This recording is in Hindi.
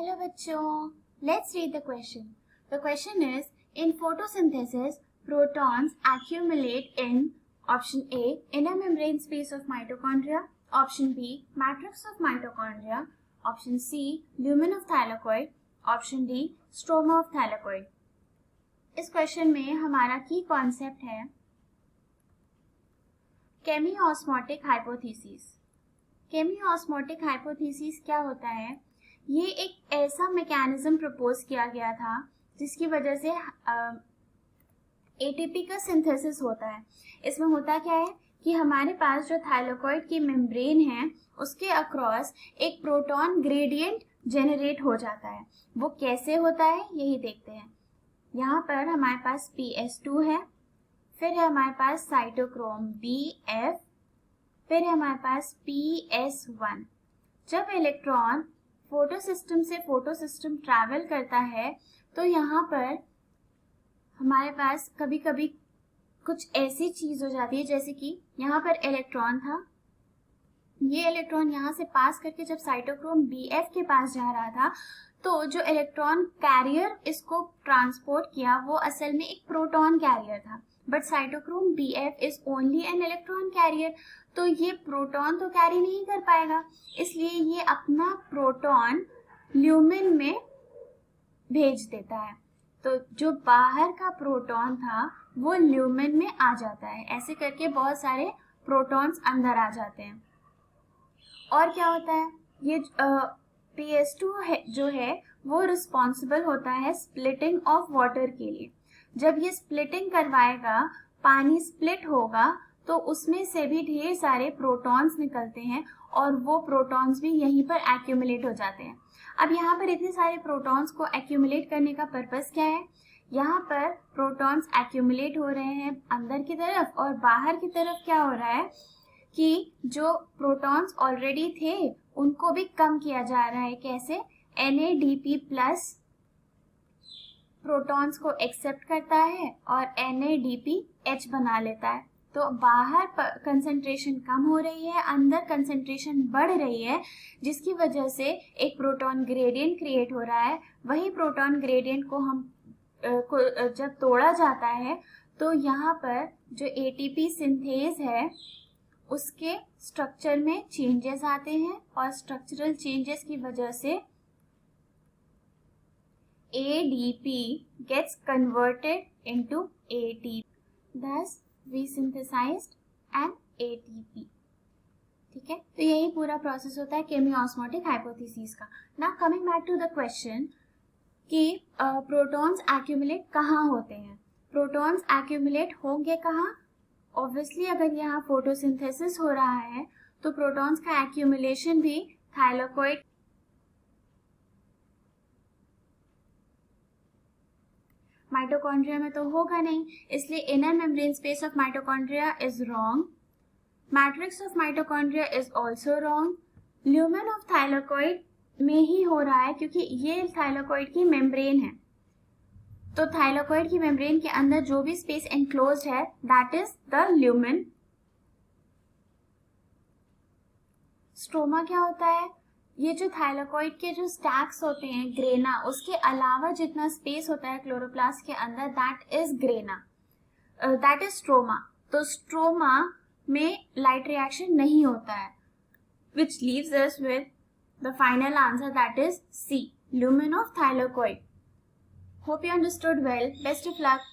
हेलो बच्चों, let's read the question. The question is, in photosynthesis, protons accumulate in option A, inner membrane space of mitochondria, option B, matrix of mitochondria, option C, lumen of thylakoid, option D, stroma of thylakoid. इस क्वेश्चन में हमारा की कॉन्सेप्ट है केमियोस्मोटिक हाइपोथेसिस. केमियोस्मोटिक हाइपोथेसिस क्या होता है? ये एक ऐसा मैकेनिज्म प्रपोज किया गया था जिसकी वजह से एटीपी का सिंथेसिस होता है. इसमें होता क्या है कि हमारे पास जो थाइलाकोइड की मेम्ब्रेन है उसके अक्रॉस एक प्रोटॉन ग्रेडियंट जेनरेट हो जाता है. वो कैसे होता है यही देखते हैं. यहाँ पर हमारे पास PS2 है, फिर है हमारे पास साइटोक्रोम BF, फिर है हमारे पास PS1. जब इलेक्ट्रॉन फोटोसिस्टम से फोटोसिस्टम ट्रैवल करता है तो यहाँ पर हमारे पास कभी कभी कुछ ऐसी चीज हो जाती है जैसे कि यहाँ पर इलेक्ट्रॉन था, ये इलेक्ट्रॉन यहाँ से पास करके जब साइटोक्रोम BF के पास जा रहा था तो जो इलेक्ट्रॉन कैरियर इसको ट्रांसपोर्ट किया वो असल में एक प्रोटॉन कैरियर था. But cytochrome BF is only an electron carrier, तो ये प्रोटॉन तो कैरी नहीं कर पाएगा, इसलिए ये अपना प्रोटॉन ल्यूमेन में भेज देता है. तो जो बाहर का प्रोटॉन था वो ल्यूमेन में आ जाता है. ऐसे करके बहुत सारे प्रोटॉन्स अंदर आ जाते हैं. और क्या होता है, ये PS2 है जो है वो रिस्पॉन्सिबल होता है स्प्लिटिंग ऑफ वाटर के लिए. जब ये स्प्लिटिंग करवाएगा, पानी स्प्लिट होगा तो उसमें से भी ढेर सारे प्रोटॉन्स निकलते हैं और वो प्रोटॉन्स भी यहीं पर एक्यूमुलेट हो जाते हैं. अब यहाँ पर इतने सारे प्रोटॉन्स को एक्यूमुलेट करने का पर्पस क्या है? यहाँ पर प्रोटॉन्स एक्यूमुलेट हो रहे हैं अंदर की तरफ और बाहर की तरफ क्या हो रहा है कि जो प्रोटॉन्स ऑलरेडी थे उनको भी कम किया जा रहा है. कैसे? NADP प्लस प्रोटॉन्स को एक्सेप्ट करता है और NADPH बना लेता है. तो बाहर कंसंट्रेशन कम हो रही है, अंदर कंसंट्रेशन बढ़ रही है, जिसकी वजह से एक प्रोटॉन ग्रेडियंट क्रिएट हो रहा है. वही प्रोटॉन ग्रेडियंट को जब तोड़ा जाता है तो यहाँ पर जो ATP सिंथेज है उसके स्ट्रक्चर में चेंजेस आते हैं और स्ट्रक्चरल चेंजेस की वजह से ADP gets converted into ATP. Thus, we synthesized an ATP. ठीक है, तो यही पूरा प्रोसेस होता है केमियोस्मोटिक हाइपोथेसिस का. Now coming back to the question कि प्रोटॉन्स एक्यूमुलेट कहाँ होते हैं. प्रोटॉन्स एक्यूमुलेट होंगे कहाँ? ऑब्वियसली अगर यहाँ फोटोसिंथेसिस हो रहा है तो प्रोटॉन्स का एक्यूमुलेशन भी थाइलाकोइड माइटोकॉन्ड्रिया में तो होगा नहीं, इसलिए inner membrane space of mitochondria is wrong. Matrix of mitochondria is also wrong. Lumen of thylakoid में ही हो रहा है क्योंकि ये थाइलाकोइड की मेम्ब्रेन है. तो थाइलाकोइड की मेम्ब्रेन के अंदर जो भी स्पेस एनक्लोज्ड है that is the lumen. Stroma क्या होता है? ये जो थाइलाकोइड के जो स्टैक्स होते हैं ग्रेना, उसके अलावा जितना स्पेस होता है क्लोरोप्लास्ट के अंदर that is grana, that is stroma. तो स्ट्रोमा में लाइट रिएक्शन नहीं होता है, विच leaves us with the final answer that is C, lumen of thylakoid. Hope you understood well. Best of luck.